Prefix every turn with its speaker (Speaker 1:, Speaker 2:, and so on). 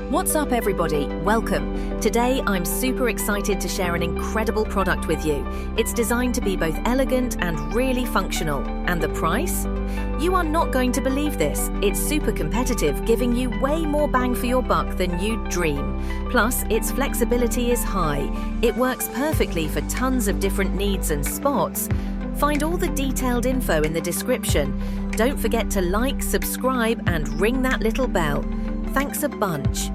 Speaker 1: What's up, everybody? Welcome. Today, I'm super excited to share an incredible product with you. It's designed to be both elegant and really functional. And the price? You are not going to believe this. It's super competitive, giving you way more bang for your buck than you'd dream. Plus, its flexibility is high. It works perfectly for tons of different needs and spots. Find all the detailed info in the description. Don't forget to like, subscribe, and ring that little bell. Thanks a bunch.